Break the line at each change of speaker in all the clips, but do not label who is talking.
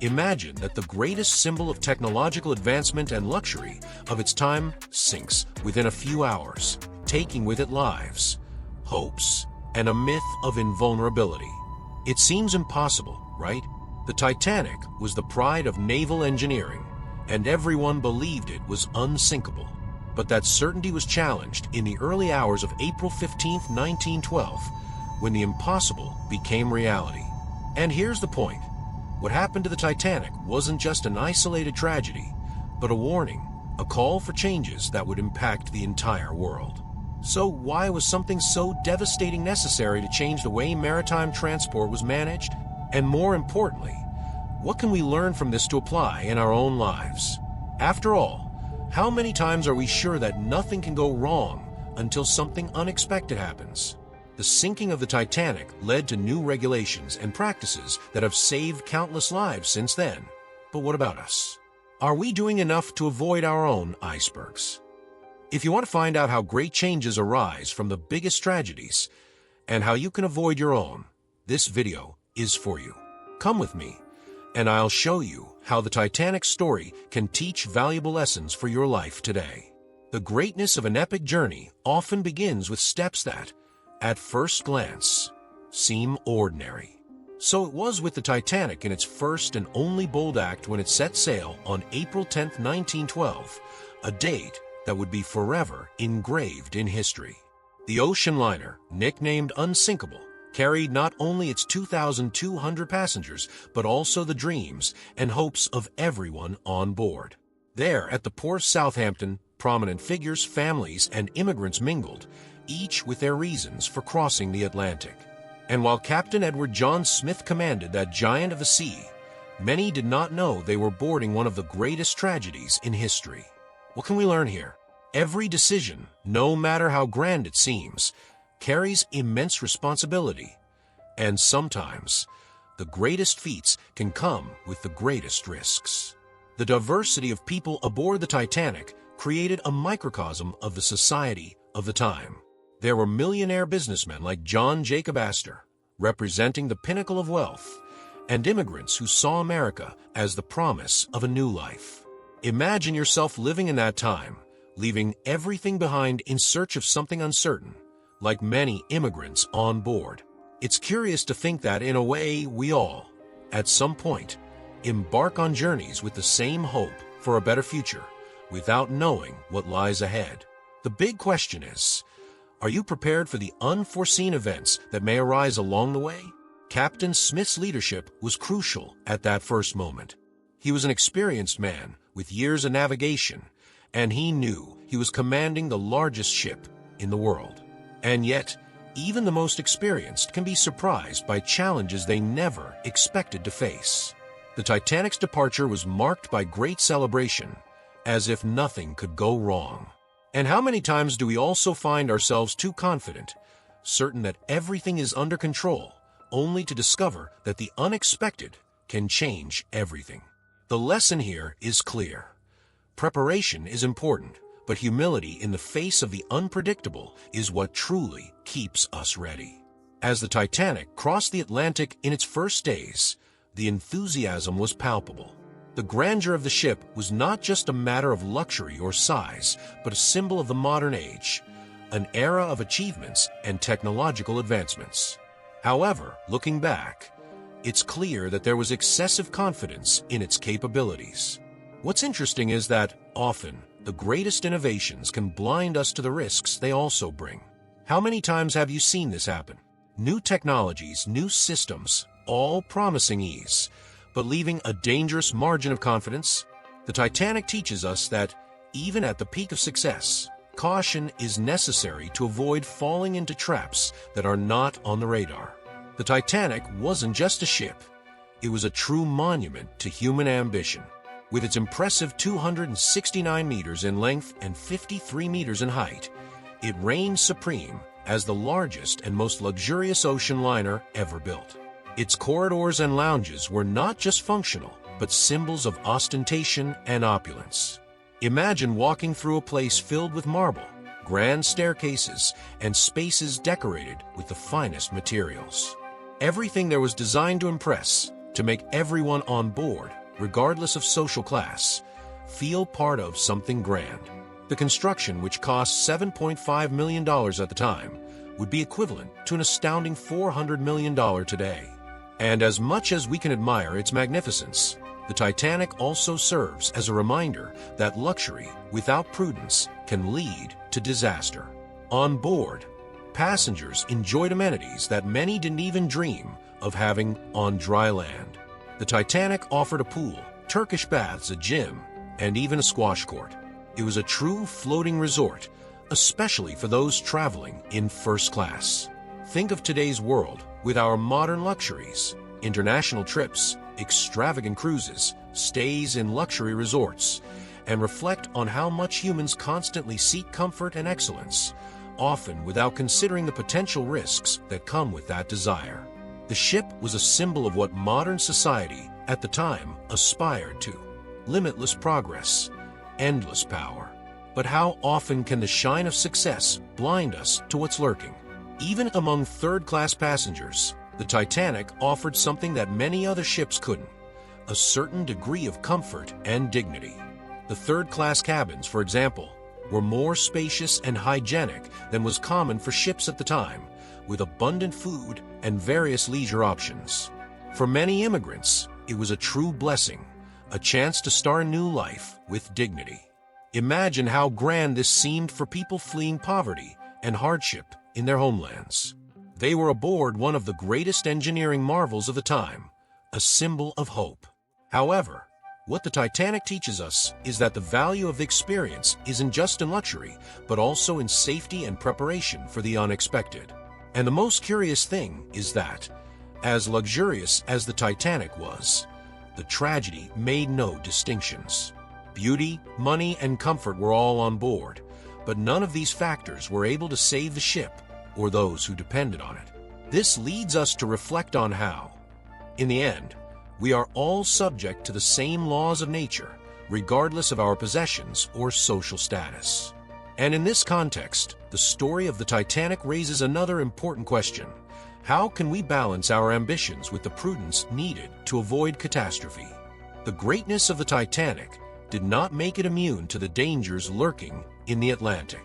Imagine that the greatest symbol of technological advancement and luxury of its time sinks within a few hours, taking with it lives, hopes, and a myth of invulnerability. It seems impossible, right? The Titanic was the pride of naval engineering, and everyone believed it was unsinkable. But that certainty was challenged in the early hours of April 15, 1912, when the impossible became reality. And here's the point. What happened to the Titanic wasn't just an isolated tragedy, but a warning, a call for changes that would impact the entire world. So why was something so devastating necessary to change the way maritime transport was managed? And more importantly, what can we learn from this to apply in our own lives? After all, how many times are we sure that nothing can go wrong until something unexpected happens? The sinking of the Titanic led to new regulations and practices that have saved countless lives since then. But what about us? Are we doing enough to avoid our own icebergs? If you want to find out how great changes arise from the biggest tragedies and how you can avoid your own, this video is for you. Come with me, and I'll show you how the Titanic story can teach valuable lessons for your life today. The greatness of an epic journey often begins with steps that, at first glance, seem ordinary. So it was with the Titanic in its first and only bold act when it set sail on April 10, 1912, a date that would be forever engraved in history. The ocean liner, nicknamed Unsinkable, carried not only its 2,200 passengers, but also the dreams and hopes of everyone on board. There, at the port of Southampton, prominent figures, families, and immigrants mingled, each with their reasons for crossing the Atlantic. And while Captain Edward John Smith commanded that giant of the sea, many did not know they were boarding one of the greatest tragedies in history. What can we learn here? Every decision, no matter how grand it seems, carries immense responsibility. And sometimes, the greatest feats can come with the greatest risks. The diversity of people aboard the Titanic created a microcosm of the society of the time. There were millionaire businessmen like John Jacob Astor, representing the pinnacle of wealth, and immigrants who saw America as the promise of a new life. Imagine yourself living in that time, leaving everything behind in search of something uncertain, like many immigrants on board. It's curious to think that, in a way, we all, at some point, embark on journeys with the same hope for a better future, without knowing what lies ahead. The big question is, are you prepared for the unforeseen events that may arise along the way? Captain Smith's leadership was crucial at that first moment. He was an experienced man with years of navigation, and he knew he was commanding the largest ship in the world. And yet, even the most experienced can be surprised by challenges they never expected to face. The Titanic's departure was marked by great celebration, as if nothing could go wrong. And how many times do we also find ourselves too confident, certain that everything is under control, only to discover that the unexpected can change everything? The lesson here is clear. Preparation is important, but humility in the face of the unpredictable is what truly keeps us ready. As the Titanic crossed the Atlantic in its first days, the enthusiasm was palpable. The grandeur of the ship was not just a matter of luxury or size, but a symbol of the modern age, an era of achievements and technological advancements. However, looking back, it's clear that there was excessive confidence in its capabilities. What's interesting is that, often, the greatest innovations can blind us to the risks they also bring. How many times have you seen this happen? New technologies, new systems, all promising ease, but leaving a dangerous margin of confidence. The Titanic teaches us that, even at the peak of success, caution is necessary to avoid falling into traps that are not on the radar. The Titanic wasn't just a ship. It was a true monument to human ambition. With its impressive 269 meters in length and 53 meters in height, it reigned supreme as the largest and most luxurious ocean liner ever built. Its corridors and lounges were not just functional, but symbols of ostentation and opulence. Imagine walking through a place filled with marble, grand staircases, and spaces decorated with the finest materials. Everything there was designed to impress, to make everyone on board, regardless of social class, feel part of something grand. The construction, which cost $7.5 million at the time, would be equivalent to an astounding $400 million today. And as much as we can admire its magnificence, the Titanic also serves as a reminder that luxury without prudence can lead to disaster. On board, passengers enjoyed amenities that many didn't even dream of having on dry land. The Titanic offered a pool, Turkish baths, a gym, and even a squash court. It was a true floating resort, especially for those traveling in first class. Think of today's world with our modern luxuries, international trips, extravagant cruises, stays in luxury resorts, and reflect on how much humans constantly seek comfort and excellence, often without considering the potential risks that come with that desire. The ship was a symbol of what modern society at the time aspired to: limitless progress, endless power. But how often can the shine of success blind us to what's lurking? Even among third-class passengers, the Titanic offered something that many other ships couldn't: a certain degree of comfort and dignity. The third-class cabins, for example, were more spacious and hygienic than was common for ships at the time, with abundant food and various leisure options. For many immigrants, it was a true blessing, a chance to start a new life with dignity. Imagine how grand this seemed for people fleeing poverty and hardship in their homelands. They were aboard one of the greatest engineering marvels of the time, a symbol of hope. However, what the Titanic teaches us is that the value of the experience isn't just in luxury, but also in safety and preparation for the unexpected. And the most curious thing is that, as luxurious as the Titanic was, the tragedy made no distinctions. Beauty, money, and comfort were all on board, but none of these factors were able to save the ship or those who depended on it. This leads us to reflect on how, in the end, we are all subject to the same laws of nature, regardless of our possessions or social status. And in this context, the story of the Titanic raises another important question: how can we balance our ambitions with the prudence needed to avoid catastrophe? The greatness of the Titanic did not make it immune to the dangers lurking in the Atlantic.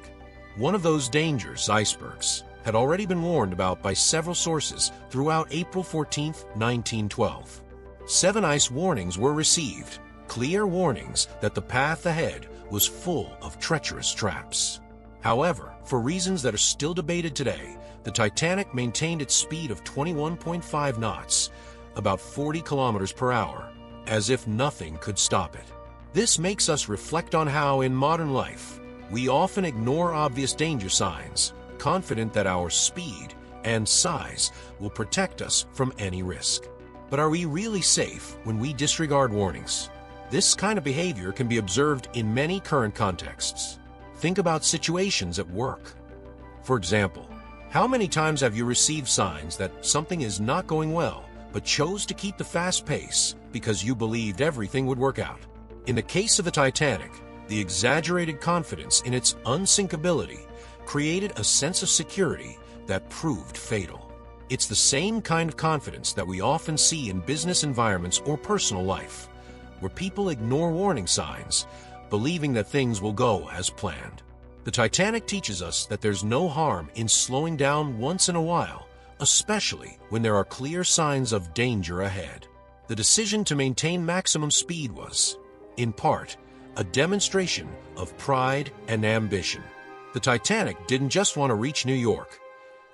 One of those dangers, icebergs, had already been warned about by several sources throughout April 14, 1912. 7 ice warnings were received, clear warnings that the path ahead was full of treacherous traps. However, for reasons that are still debated today, the Titanic maintained its speed of 21.5 knots, about 40 kilometers per hour, as if nothing could stop it. This makes us reflect on how, in modern life, we often ignore obvious danger signs, confident that our speed and size will protect us from any risk. But are we really safe when we disregard warnings? This kind of behavior can be observed in many current contexts. Think about situations at work. For example, how many times have you received signs that something is not going well, but chose to keep the fast pace because you believed everything would work out? In the case of the Titanic, the exaggerated confidence in its unsinkability created a sense of security that proved fatal. It's the same kind of confidence that we often see in business environments or personal life, where people ignore warning signs, believing that things will go as planned. The Titanic teaches us that there's no harm in slowing down once in a while, especially when there are clear signs of danger ahead. The decision to maintain maximum speed was, in part, a demonstration of pride and ambition. The Titanic didn't just want to reach New York.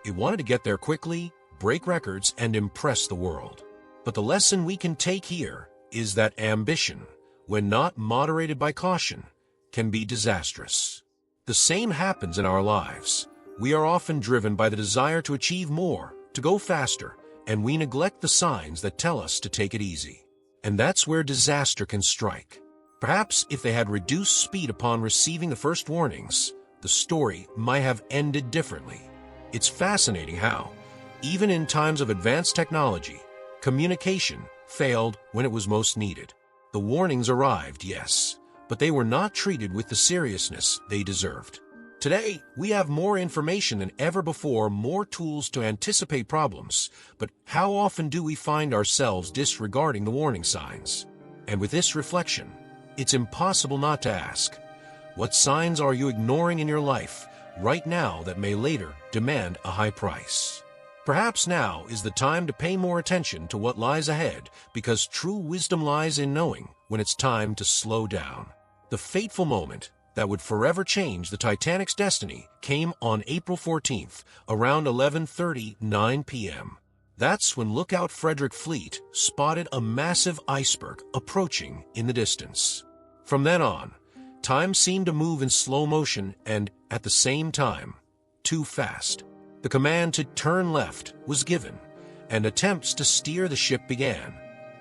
It wanted to get there quickly, break records, and impress the world. But the lesson we can take here is that ambition, when not moderated by caution, can be disastrous. The same happens in our lives. We are often driven by the desire to achieve more, to go faster, and we neglect the signs that tell us to take it easy. And that's where disaster can strike. Perhaps if they had reduced speed upon receiving the first warnings, the story might have ended differently. It's fascinating how, even in times of advanced technology, communication failed when it was most needed. The warnings arrived, yes, but they were not treated with the seriousness they deserved. Today, we have more information than ever before, more tools to anticipate problems, but how often do we find ourselves disregarding the warning signs? And with this reflection, it's impossible not to ask, what signs are you ignoring in your life right now that may later demand a high price? Perhaps now is the time to pay more attention to what lies ahead, because true wisdom lies in knowing when it's time to slow down. The fateful moment that would forever change the Titanic's destiny came on April 14th, around 11:39 p.m. That's when lookout Frederick Fleet spotted a massive iceberg approaching in the distance. From then on, time seemed to move in slow motion and, at the same time, too fast. The command to turn left was given, and attempts to steer the ship began,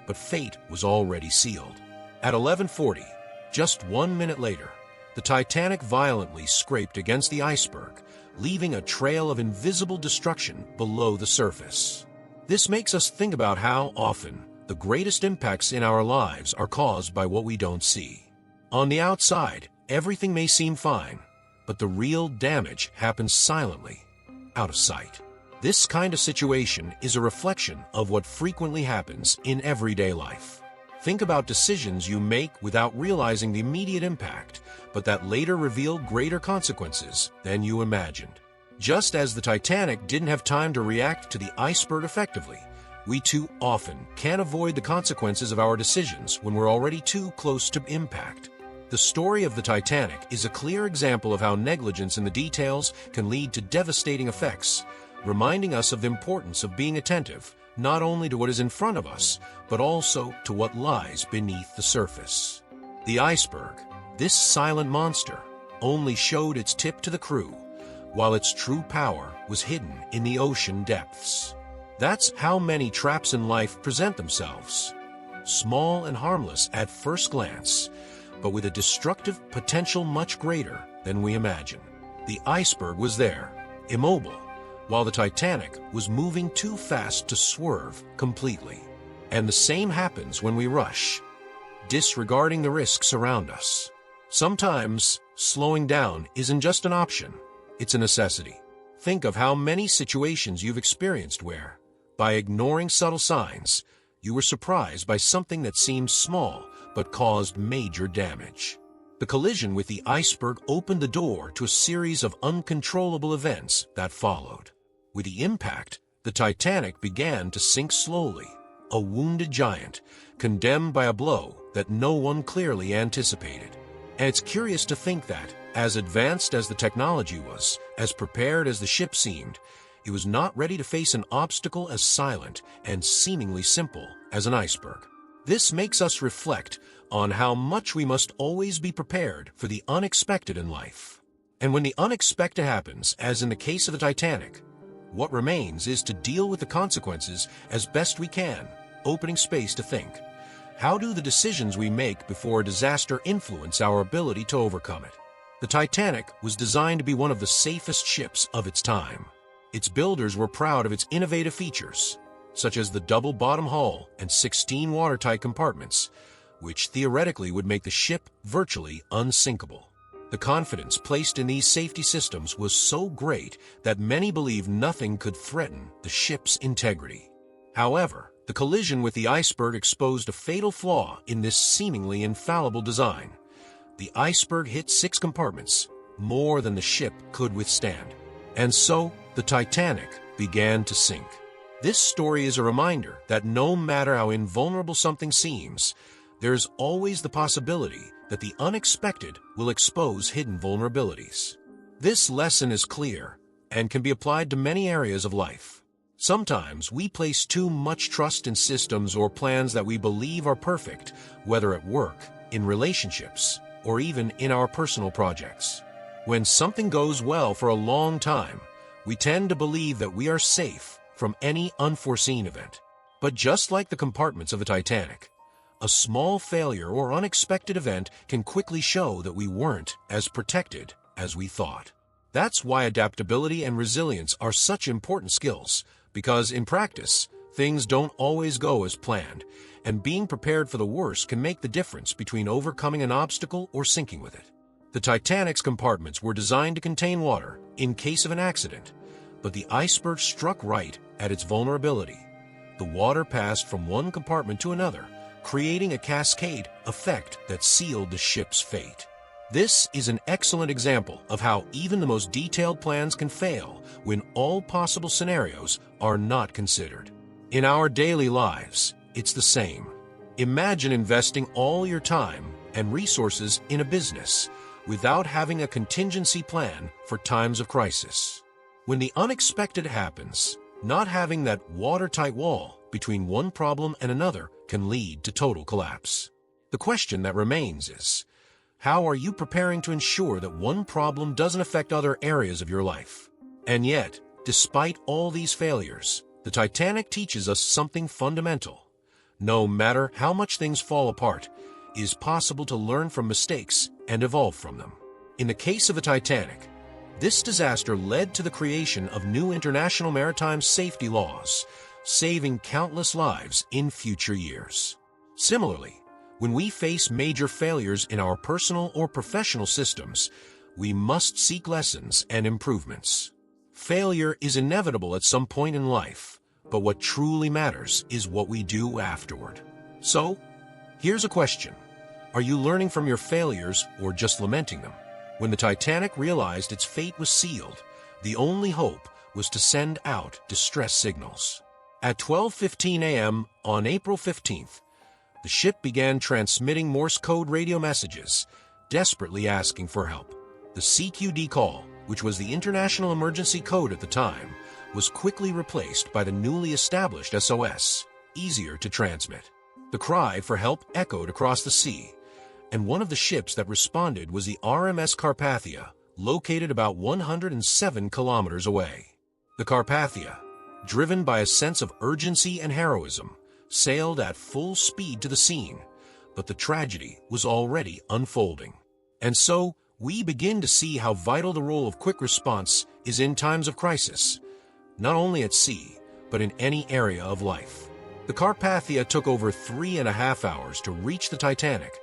but fate was already sealed. At 11:40, just 1 minute later, the Titanic violently scraped against the iceberg, leaving a trail of invisible destruction below the surface. This makes us think about how often the greatest impacts in our lives are caused by what we don't see. On the outside, everything may seem fine, but the real damage happens silently, out of sight. This kind of situation is a reflection of what frequently happens in everyday life. Think about decisions you make without realizing the immediate impact, but that later reveal greater consequences than you imagined. Just as the Titanic didn't have time to react to the iceberg effectively, we too often can't avoid the consequences of our decisions when we're already too close to impact. The story of the Titanic is a clear example of how negligence in the details can lead to devastating effects, reminding us of the importance of being attentive, not only to what is in front of us, but also to what lies beneath the surface. The iceberg, this silent monster, only showed its tip to the crew, while its true power was hidden in the ocean depths. That's how many traps in life present themselves. Small and harmless at first glance, but with a destructive potential much greater than we imagine. The iceberg was there, immobile, while the Titanic was moving too fast to swerve completely. And the same happens when we rush, disregarding the risks around us. Sometimes, slowing down isn't just an option, it's a necessity. Think of how many situations you've experienced where, by ignoring subtle signs, you were surprised by something that seemed small but caused major damage. The collision with the iceberg opened the door to a series of uncontrollable events that followed. With the impact, the Titanic began to sink slowly, a wounded giant, condemned by a blow that no one clearly anticipated. And it's curious to think that, as advanced as the technology was, as prepared as the ship seemed, it was not ready to face an obstacle as silent and seemingly simple as an iceberg. This makes us reflect on how much we must always be prepared for the unexpected in life. And when the unexpected happens, as in the case of the Titanic, what remains is to deal with the consequences as best we can, opening space to think. How do the decisions we make before a disaster influence our ability to overcome it? The Titanic was designed to be one of the safest ships of its time. Its builders were proud of its innovative features, such as the double bottom hull and 16 watertight compartments, which theoretically would make the ship virtually unsinkable. The confidence placed in these safety systems was so great that many believed nothing could threaten the ship's integrity. However, the collision with the iceberg exposed a fatal flaw in this seemingly infallible design. The iceberg hit 6 compartments, more than the ship could withstand. And so, the Titanic began to sink. This story is a reminder that no matter how invulnerable something seems, there's always the possibility that the unexpected will expose hidden vulnerabilities. This lesson is clear and can be applied to many areas of life. Sometimes we place too much trust in systems or plans that we believe are perfect, whether at work, in relationships, or even in our personal projects. When something goes well for a long time, we tend to believe that we are safe from any unforeseen event. But just like the compartments of the Titanic, a small failure or unexpected event can quickly show that we weren't as protected as we thought. That's why adaptability and resilience are such important skills, because in practice, things don't always go as planned, and being prepared for the worst can make the difference between overcoming an obstacle or sinking with it. The Titanic's compartments were designed to contain water in case of an accident, but the iceberg struck right at its vulnerability. The water passed from one compartment to another, creating a cascade effect that sealed the ship's fate. This is an excellent example of how even the most detailed plans can fail when all possible scenarios are not considered. In our daily lives, it's the same. Imagine investing all your time and resources in a business without having a contingency plan for times of crisis. When the unexpected happens, not having that watertight wall between one problem and another can lead to total collapse. The question that remains is, how are you preparing to ensure that one problem doesn't affect other areas of your life? And yet, despite all these failures, the Titanic teaches us something fundamental. No matter how much things fall apart, it is possible to learn from mistakes and evolve from them. In the case of the Titanic, this disaster led to the creation of new international maritime safety laws, saving countless lives in future years. Similarly, when we face major failures in our personal or professional systems, we must seek lessons and improvements. Failure is inevitable at some point in life, but what truly matters is what we do afterward. So, here's a question. Are you learning from your failures or just lamenting them? When the Titanic realized its fate was sealed, the only hope was to send out distress signals. At 12:15 a.m. on April 15th, the ship began transmitting Morse code radio messages, desperately asking for help. The CQD call, which was the international emergency code at the time, was quickly replaced by the newly established SOS, easier to transmit. The cry for help echoed across the sea, and one of the ships that responded was the RMS Carpathia, located about 107 kilometers away. The Carpathia, driven by a sense of urgency and heroism, sailed at full speed to the scene, but the tragedy was already unfolding. And so, we begin to see how vital the role of quick response is in times of crisis, not only at sea, but in any area of life. The Carpathia took over 3.5 hours to reach the Titanic,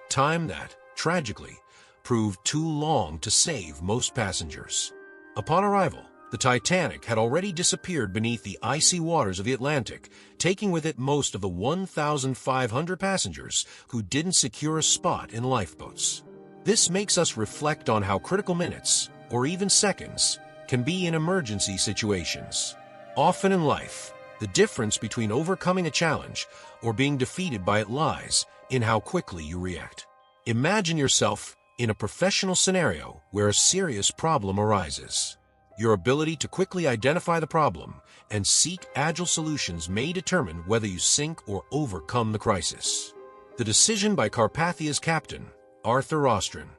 time that, tragically, proved too long to save most passengers. Upon arrival, the Titanic had already disappeared beneath the icy waters of the Atlantic, taking with it most of the 1,500 passengers who didn't secure a spot in lifeboats. This makes us reflect on how critical minutes, or even seconds, can be in emergency situations. Often in life, the difference between overcoming a challenge or being defeated by it lies in how quickly you react. Imagine yourself in a professional scenario where a serious problem arises. Your ability to quickly identify the problem and seek agile solutions may determine whether you sink or overcome the crisis. The decision by Carpathia's captain, Arthur Rostron,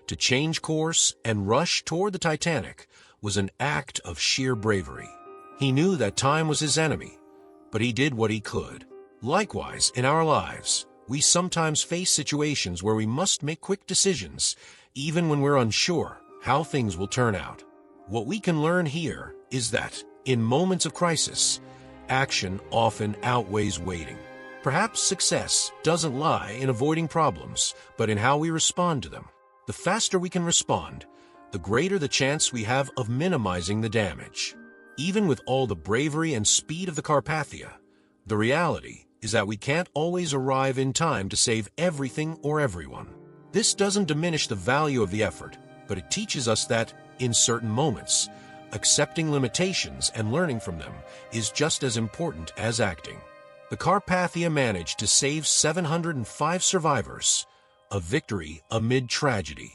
to change course and rush toward the Titanic was an act of sheer bravery. He knew that time was his enemy, but he did what he could. Likewise, in our lives, we sometimes face situations where we must make quick decisions, even when we're unsure how things will turn out. What we can learn here is that, in moments of crisis, action often outweighs waiting. Perhaps success doesn't lie in avoiding problems, but in how we respond to them. The faster we can respond, the greater the chance we have of minimizing the damage. Even with all the bravery and speed of the Carpathia, the reality is that we can't always arrive in time to save everything or everyone. This doesn't diminish the value of the effort, but it teaches us that, in certain moments, accepting limitations and learning from them is just as important as acting. The Carpathia managed to save 705 survivors, a victory amid tragedy.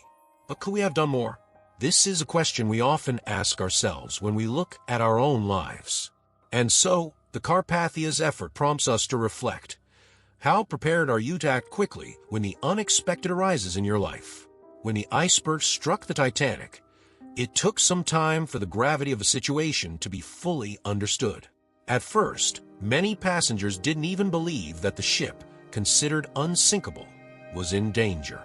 But could we have done more? This is a question we often ask ourselves when we look at our own lives. And so, the Carpathia's effort prompts us to reflect. How prepared are you to act quickly when the unexpected arises in your life? When the iceberg struck the Titanic, it took some time for the gravity of the situation to be fully understood. At first, many passengers didn't even believe that the ship, considered unsinkable, was in danger.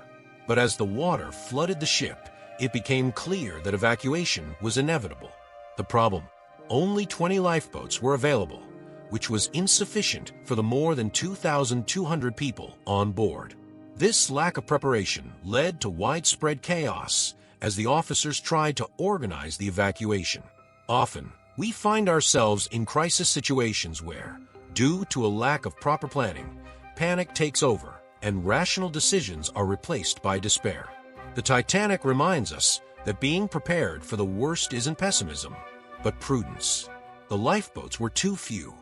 But as the water flooded the ship, it became clear that evacuation was inevitable. The problem: only 20 lifeboats were available, which was insufficient for the more than 2,200 people on board. This lack of preparation led to widespread chaos as the officers tried to organize the evacuation. Often, we find ourselves in crisis situations where, due to a lack of proper planning, panic takes over and rational decisions are replaced by despair. The Titanic reminds us that being prepared for the worst isn't pessimism, but prudence. The lifeboats were too few,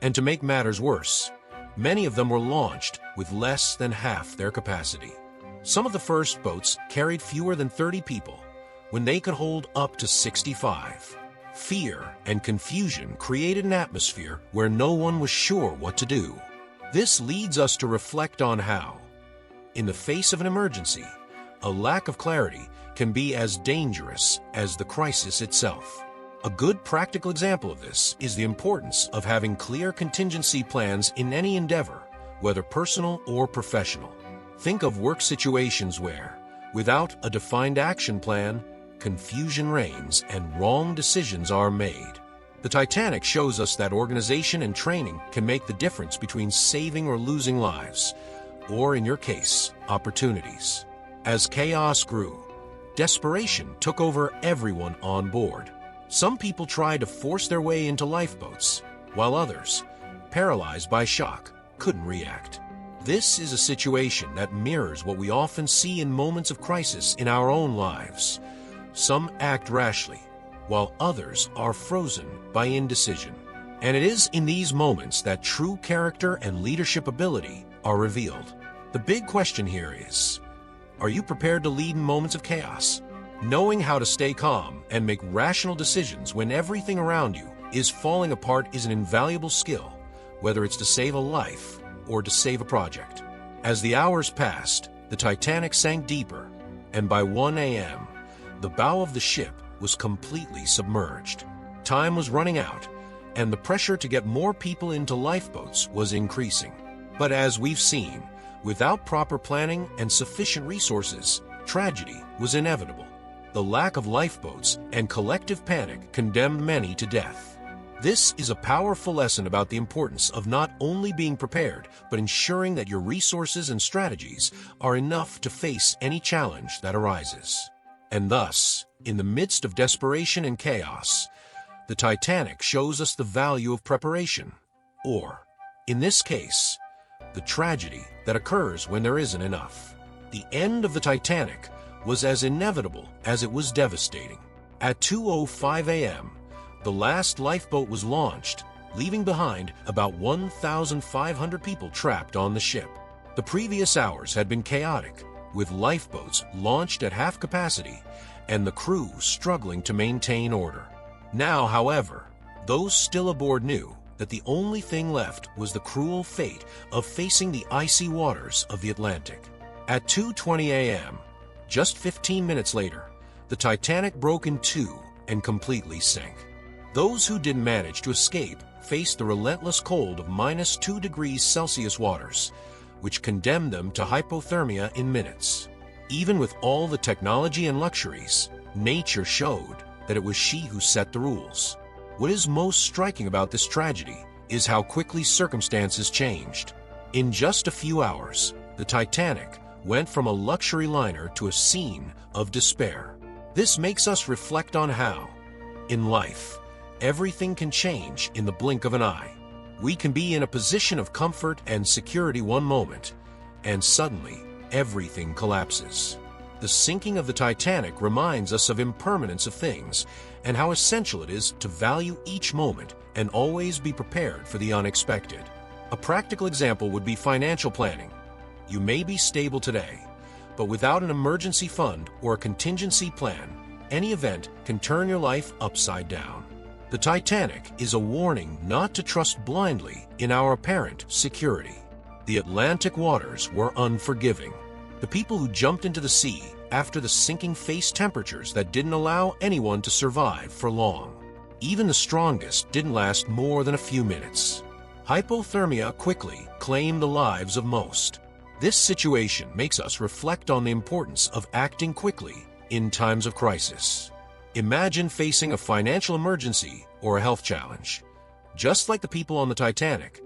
and to make matters worse, many of them were launched with less than half their capacity. Some of the first boats carried fewer than 30 people, when they could hold up to 65. Fear and confusion created an atmosphere where no one was sure what to do. This leads us to reflect on how, in the face of an emergency, a lack of clarity can be as dangerous as the crisis itself. A good practical example of this is the importance of having clear contingency plans in any endeavor, whether personal or professional. Think of work situations where, without a defined action plan, confusion reigns and wrong decisions are made. The Titanic shows us that organization and training can make the difference between saving or losing lives, or in your case, opportunities. As chaos grew, desperation took over everyone on board. Some people tried to force their way into lifeboats, while others, paralyzed by shock, couldn't react. This is a situation that mirrors what we often see in moments of crisis in our own lives. Some act rashly, while others are frozen by indecision. And it is in these moments that true character and leadership ability are revealed. The big question here is, are you prepared to lead in moments of chaos? Knowing how to stay calm and make rational decisions when everything around you is falling apart is an invaluable skill, whether it's to save a life or to save a project. As the hours passed, the Titanic sank deeper, and by 1 a.m., the bow of the ship was completely submerged. Time was running out, and the pressure to get more people into lifeboats was increasing. But as we've seen, without proper planning and sufficient resources, tragedy was inevitable. The lack of lifeboats and collective panic condemned many to death. This is a powerful lesson about the importance of not only being prepared, but ensuring that your resources and strategies are enough to face any challenge that arises. And thus, in the midst of desperation and chaos, the Titanic shows us the value of preparation, or, in this case, the tragedy that occurs when there isn't enough. The end of the Titanic was as inevitable as it was devastating. At 2:05 a.m., the last lifeboat was launched, leaving behind about 1,500 people trapped on the ship. The previous hours had been chaotic, with lifeboats launched at half capacity and the crew struggling to maintain order. Now, however, those still aboard knew that the only thing left was the cruel fate of facing the icy waters of the Atlantic. At 2:20 a.m., just 15 minutes later, the Titanic broke in two and completely sank. Those who didn't manage to escape faced the relentless cold of -2 degrees Celsius waters, which condemned them to hypothermia in minutes. Even with all the technology and luxuries, nature showed that it was she who set the rules. What is most striking about this tragedy is how quickly circumstances changed. In just a few hours, the Titanic went from a luxury liner to a scene of despair. This makes us reflect on how, in life, everything can change in the blink of an eye. We can be in a position of comfort and security one moment, and suddenly, everything collapses. The sinking of the Titanic reminds us of impermanence of things and how essential it is to value each moment and always be prepared for the unexpected. A practical example would be financial planning. You may be stable today, but without an emergency fund or a contingency plan, any event can turn your life upside down. The Titanic is a warning not to trust blindly in our apparent security. The Atlantic waters were unforgiving. The people who jumped into the sea after the sinking faced temperatures that didn't allow anyone to survive for long. Even the strongest didn't last more than a few minutes. Hypothermia quickly claimed the lives of most. This situation makes us reflect on the importance of acting quickly in times of crisis. Imagine facing a financial emergency or a health challenge. Just like the people on the Titanic,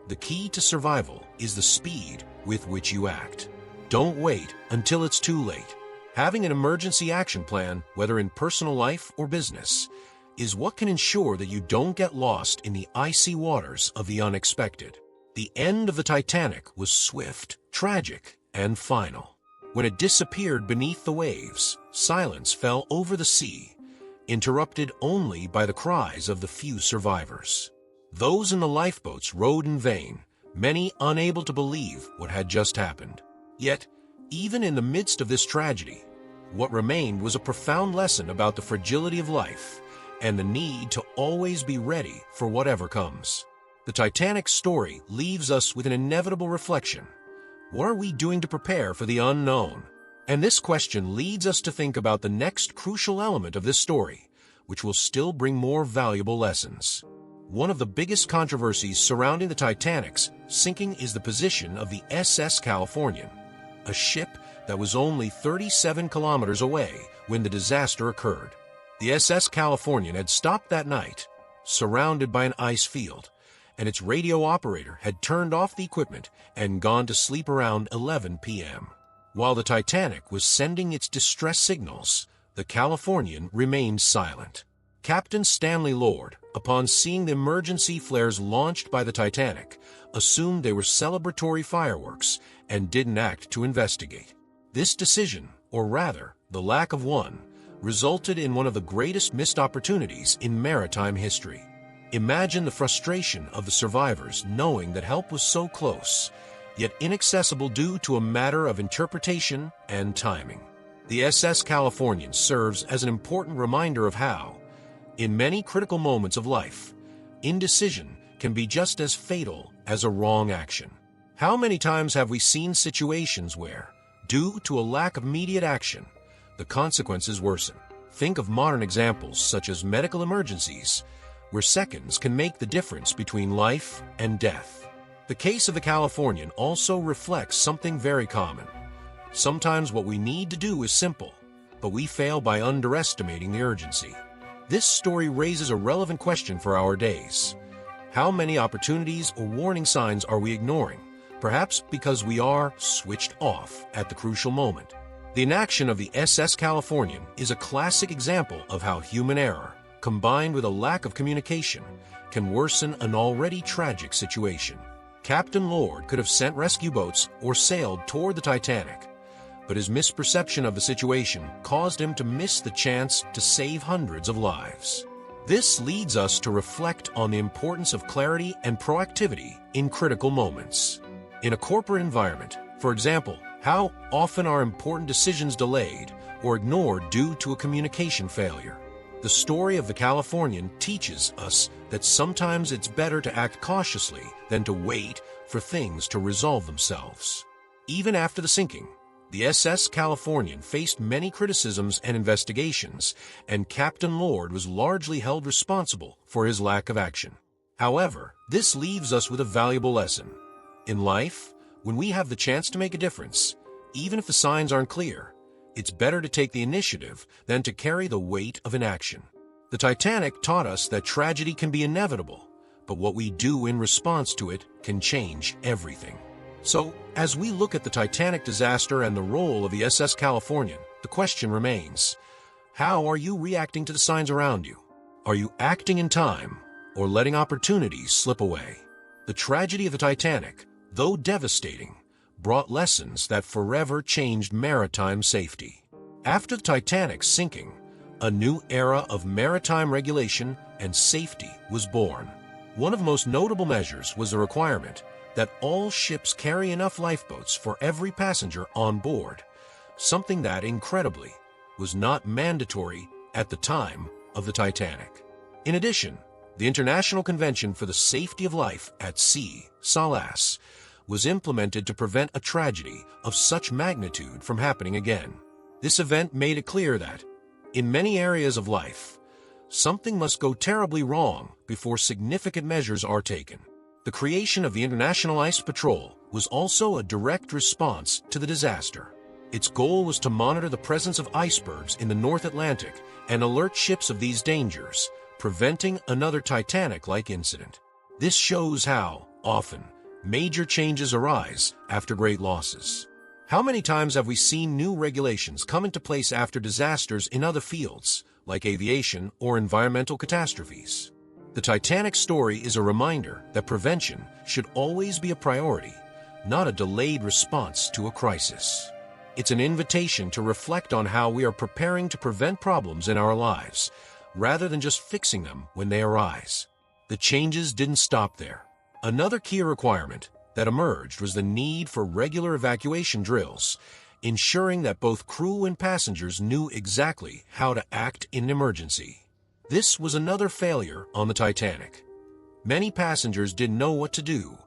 the key to survival is the speed with which you act. Don't wait until it's too late. Having an emergency action plan, whether in personal life or business, is what can ensure that you don't get lost in the icy waters of the unexpected. The end of the Titanic was swift, tragic, and final. When it disappeared beneath the waves, silence fell over the sea, interrupted only by the cries of the few survivors. Those in the lifeboats rowed in vain, many unable to believe what had just happened. Yet, even in the midst of this tragedy, what remained was a profound lesson about the fragility of life and the need to always be ready for whatever comes. The Titanic story leaves us with an inevitable reflection. What are we doing to prepare for the unknown? And this question leads us to think about the next crucial element of this story, which will still bring more valuable lessons. One of the biggest controversies surrounding the Titanic's sinking is the position of the SS Californian, a ship that was only 37 kilometers away when the disaster occurred. The SS Californian had stopped that night, surrounded by an ice field, and its radio operator had turned off the equipment and gone to sleep around 11 p.m. While the Titanic was sending its distress signals, the Californian remained silent. Captain Stanley Lord, upon seeing the emergency flares launched by the Titanic, assumed they were celebratory fireworks and didn't act to investigate. This decision, or rather, the lack of one, resulted in one of the greatest missed opportunities in maritime history. Imagine the frustration of the survivors knowing that help was so close, yet inaccessible due to a matter of interpretation and timing. The SS Californian serves as an important reminder of how, in many critical moments of life, indecision can be just as fatal as a wrong action. How many times have we seen situations where, due to a lack of immediate action, the consequences worsen? Think of modern examples such as medical emergencies, where seconds can make the difference between life and death. The case of the Californian also reflects something very common. Sometimes what we need to do is simple, but we fail by underestimating the urgency. This story raises a relevant question for our days. How many opportunities or warning signs are we ignoring, perhaps because we are switched off at the crucial moment? The inaction of the SS Californian is a classic example of how human error, combined with a lack of communication, can worsen an already tragic situation. Captain Lord could have sent rescue boats or sailed toward the Titanic, but his misperception of the situation caused him to miss the chance to save hundreds of lives. This leads us to reflect on the importance of clarity and proactivity in critical moments. In a corporate environment, for example, how often are important decisions delayed or ignored due to a communication failure? The story of the Californian teaches us that sometimes it's better to act cautiously than to wait for things to resolve themselves. Even after the sinking, the SS Californian faced many criticisms and investigations, and Captain Lord was largely held responsible for his lack of action. However, this leaves us with a valuable lesson. In life, when we have the chance to make a difference, even if the signs aren't clear, it's better to take the initiative than to carry the weight of inaction. The Titanic taught us that tragedy can be inevitable, but what we do in response to it can change everything. So, as we look at the Titanic disaster and the role of the SS Californian, the question remains, how are you reacting to the signs around you? Are you acting in time or letting opportunities slip away? The tragedy of the Titanic, though devastating, brought lessons that forever changed maritime safety. After the Titanic's sinking, a new era of maritime regulation and safety was born. One of the most notable measures was the requirement that all ships carry enough lifeboats for every passenger on board, something that, incredibly, was not mandatory at the time of the Titanic. In addition, the International Convention for the Safety of Life at Sea, SOLAS, was implemented to prevent a tragedy of such magnitude from happening again. This event made it clear that, in many areas of life, something must go terribly wrong before significant measures are taken. The creation of the International Ice Patrol was also a direct response to the disaster. Its goal was to monitor the presence of icebergs in the North Atlantic and alert ships of these dangers, preventing another Titanic-like incident. This shows how, often, major changes arise after great losses. How many times have we seen new regulations come into place after disasters in other fields, like aviation or environmental catastrophes? The Titanic story is a reminder that prevention should always be a priority, not a delayed response to a crisis. It's an invitation to reflect on how we are preparing to prevent problems in our lives, rather than just fixing them when they arise. The changes didn't stop there. Another key requirement that emerged was the need for regular evacuation drills, ensuring that both crew and passengers knew exactly how to act in an emergency. This was another failure on the Titanic. Many passengers didn't know what to do,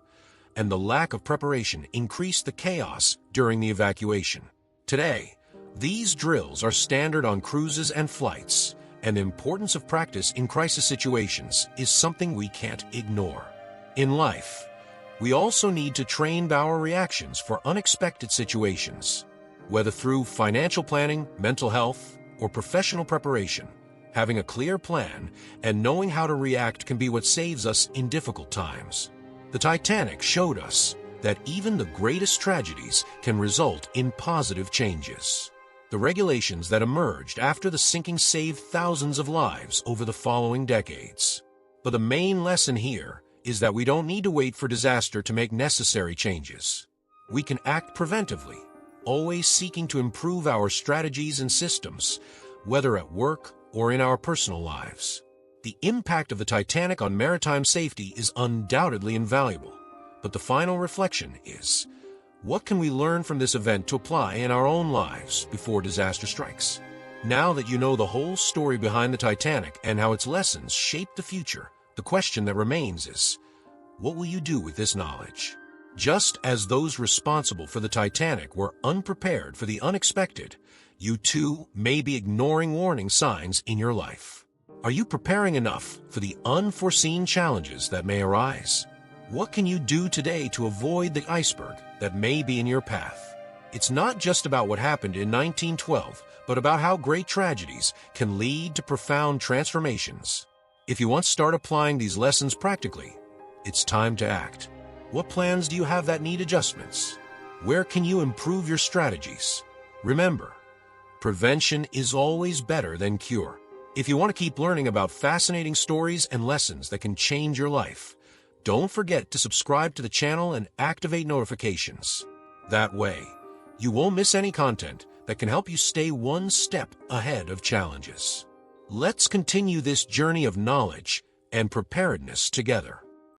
and the lack of preparation increased the chaos during the evacuation. Today, these drills are standard on cruises and flights, and the importance of practice in crisis situations is something we can't ignore. In life, we also need to train our reactions for unexpected situations. Whether through financial planning, mental health, or professional preparation, having a clear plan and knowing how to react can be what saves us in difficult times. The Titanic showed us that even the greatest tragedies can result in positive changes. The regulations that emerged after the sinking saved thousands of lives over the following decades. But the main lesson here is that we don't need to wait for disaster to make necessary changes. We can act preventively, always seeking to improve our strategies and systems, whether at work or in our personal lives. The impact of the Titanic on maritime safety is undoubtedly invaluable, but the final reflection is, what can we learn from this event to apply in our own lives before disaster strikes? Now that you know the whole story behind the Titanic and how its lessons shape the future, the question that remains is, what will you do with this knowledge? Just as those responsible for the Titanic were unprepared for the unexpected, you too may be ignoring warning signs in your life. Are you preparing enough for the unforeseen challenges that may arise? What can you do today to avoid the iceberg that may be in your path? It's not just about what happened in 1912, but about how great tragedies can lead to profound transformations. If you want to start applying these lessons practically, it's time to act. What plans do you have that need adjustments? Where can you improve your strategies? Remember, prevention is always better than cure. If you want to keep learning about fascinating stories and lessons that can change your life, don't forget to subscribe to the channel and activate notifications. That way, you won't miss any content that can help you stay one step ahead of challenges. Let's continue this journey of knowledge and preparedness together.